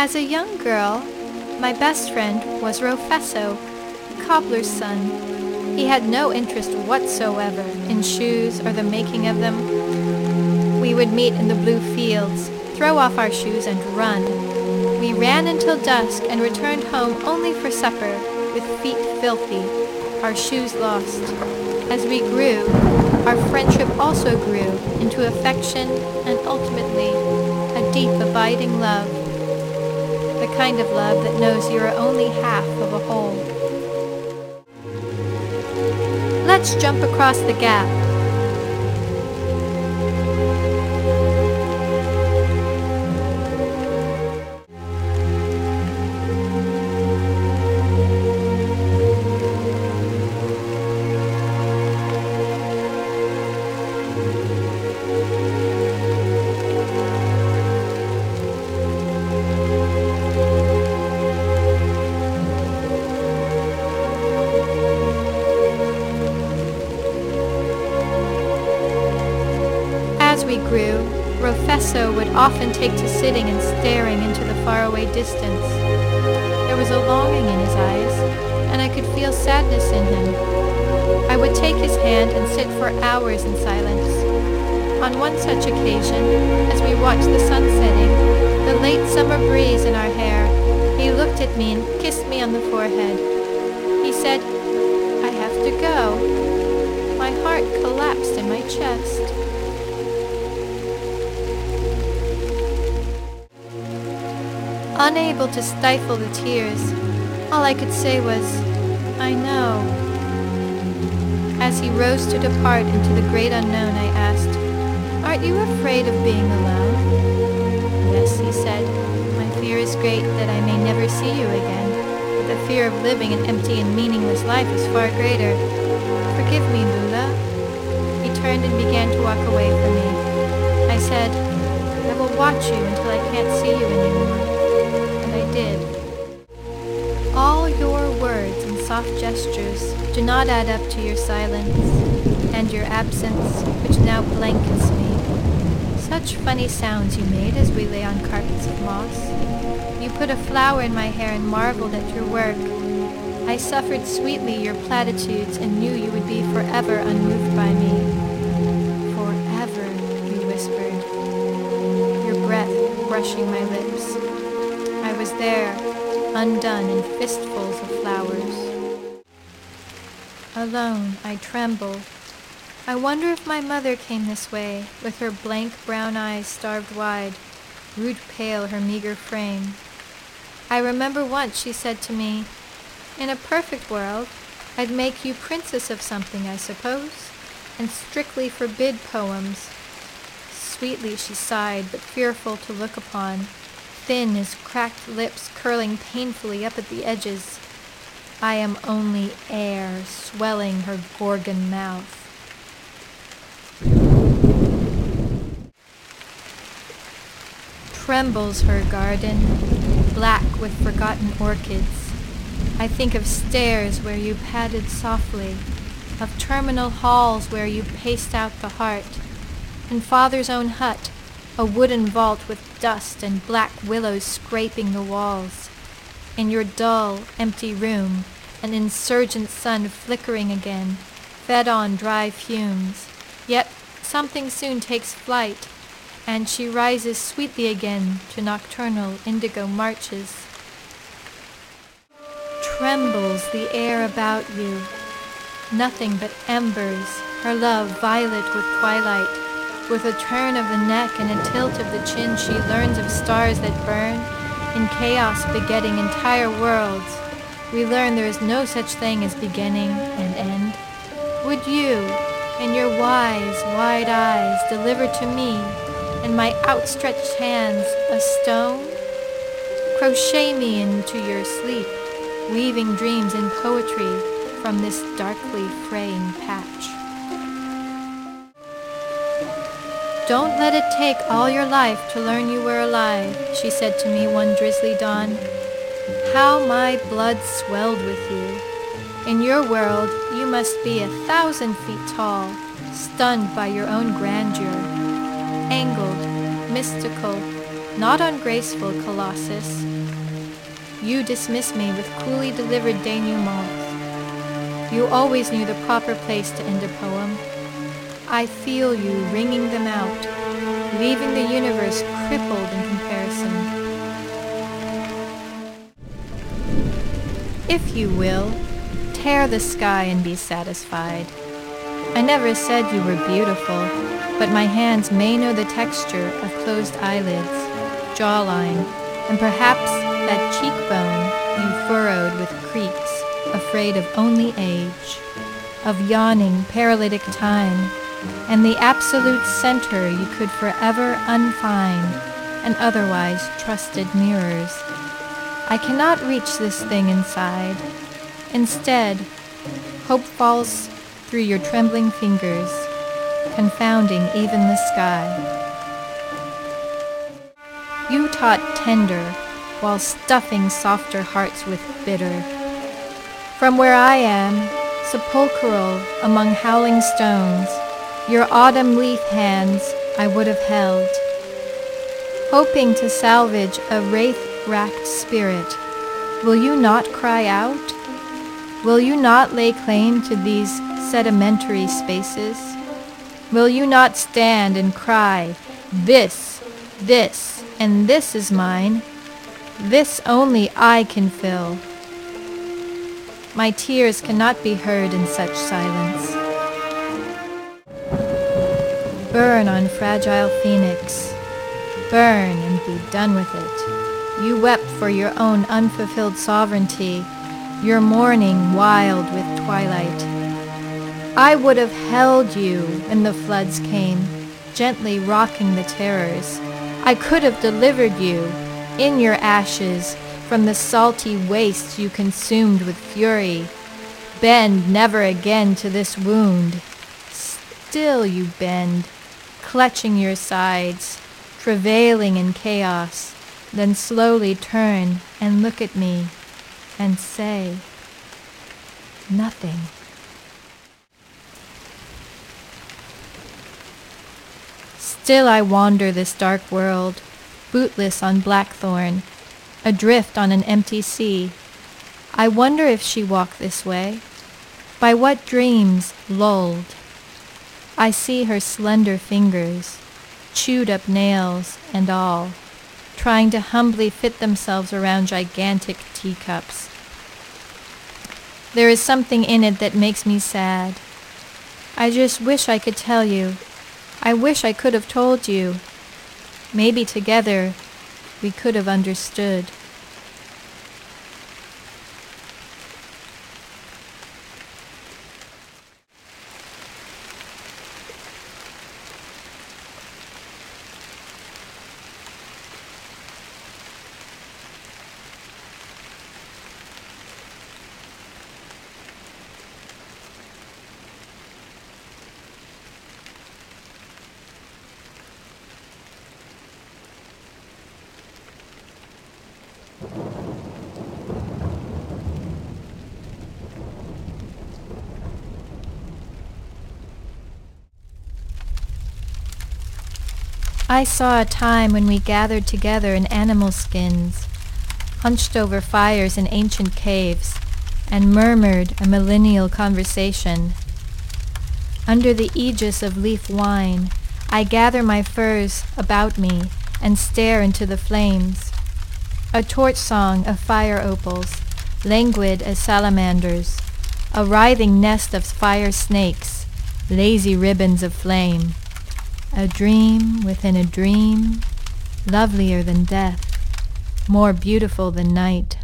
As a young girl, my best friend was Rofesso, a cobbler's son. He had no interest whatsoever in shoes or the making of them. We would meet in the blue fields, throw off our shoes and run. We ran until dusk and returned home only for supper, with feet filthy, our shoes lost. As we grew, our friendship also grew into affection and ultimately a deep, abiding love. The kind of love that knows you are only half of a whole. Let's jump across the gap. As we grew, Rofesso would often take to sitting and staring into the faraway distance. There was a longing in his eyes, and I could feel sadness in him. I would take his hand and sit for hours in silence. On one such occasion, as we watched the sun setting, the late summer breeze in our hair, he looked at me and kissed me on the forehead. He said, "I have to go." My heart collapsed in my chest. Unable to stifle the tears, all I could say was, "I know." As he rose to depart into the great unknown, I asked, "Aren't you afraid of being alone?" "Yes," he said, "my fear is great that I may never see you again, but the fear of living an empty and meaningless life is far greater. Forgive me, Lula." He turned and began to walk away from me. I said, "I will watch you until I can't see you anymore." I did. All your words and soft gestures do not add up to your silence and your absence, which now blankets me. Such funny sounds you made as we lay on carpets of moss. You put a flower in my hair and marveled at your work. I suffered sweetly your platitudes and knew you would be forever unmoved by me. Forever, you whispered, your breath brushing my lips. I was there, undone in fistfuls of flowers. Alone, I tremble. I wonder if my mother came this way, with her blank brown eyes starved wide, rude pale her meager frame. I remember once she said to me, "In a perfect world, I'd make you princess of something, I suppose, and strictly forbid poems." Sweetly she sighed, but fearful to look upon, thin as cracked lips curling painfully up at the edges. I am only air swelling her gorgon mouth. Trembles her garden, black with forgotten orchids. I think of stairs where you padded softly, of terminal halls where you paced out the heart, and father's own hut, a wooden vault with dust and black willows scraping the walls. In your dull, empty room, an insurgent sun flickering again, fed on dry fumes. Yet something soon takes flight, and she rises sweetly again to nocturnal indigo marches. Trembles the air about you, nothing but embers, her love violet with twilight. With a turn of the neck and a tilt of the chin, she learns of stars that burn, in chaos begetting entire worlds. We learn there is no such thing as beginning and end. Would you, in your wise, wide eyes, deliver to me, in my outstretched hands, a stone? Crochet me into your sleep, weaving dreams in poetry from this darkly fraying patch. "Don't let it take all your life to learn you were alive," she said to me one drizzly dawn. How my blood swelled with you. In your world, you must be 1,000 feet tall, stunned by your own grandeur. Angled, mystical, not ungraceful Colossus. You dismiss me with coolly delivered denouements. You always knew the proper place to end a poem. I feel you wringing them out, leaving the universe crippled in comparison. If you will, tear the sky and be satisfied. I never said you were beautiful, but my hands may know the texture of closed eyelids, jawline, and perhaps that cheekbone you furrowed with creaks, afraid of only age, of yawning paralytic time, and the absolute center you could forever unfind, and otherwise trusted mirrors. I cannot reach this thing inside. Instead, hope falls through your trembling fingers, confounding even the sky. You taught tender, while stuffing softer hearts with bitter. From where I am, sepulchral among howling stones, your autumn leaf hands I would have held, hoping to salvage a wraith-racked spirit. Will you not cry out? Will you not lay claim to these sedimentary spaces? Will you not stand and cry, this, and this is mine? This only I can fill. My tears cannot be heard in such silence. Burn on fragile phoenix. Burn and be done with it. You wept for your own unfulfilled sovereignty, your mourning wild with twilight. I would have held you when the floods came, gently rocking the terrors. I could have delivered you, in your ashes, from the salty wastes you consumed with fury. Bend never again to this wound. Still you bend, clutching your sides, travailing in chaos, then slowly turn and look at me and say nothing. Still I wander this dark world, bootless on blackthorn, adrift on an empty sea. I wonder if she walked this way, by what dreams lulled. I see her slender fingers, chewed up nails and all, trying to humbly fit themselves around gigantic teacups. There is something in it that makes me sad. I just wish I could tell you. I wish I could have told you. Maybe together we could have understood. I saw a time when we gathered together in animal skins, hunched over fires in ancient caves, and murmured a millennial conversation. Under the aegis of leaf wine, I gather my furs about me and stare into the flames. A torch song of fire opals, languid as salamanders, a writhing nest of fire snakes, lazy ribbons of flame. A dream within a dream, lovelier than death, more beautiful than night.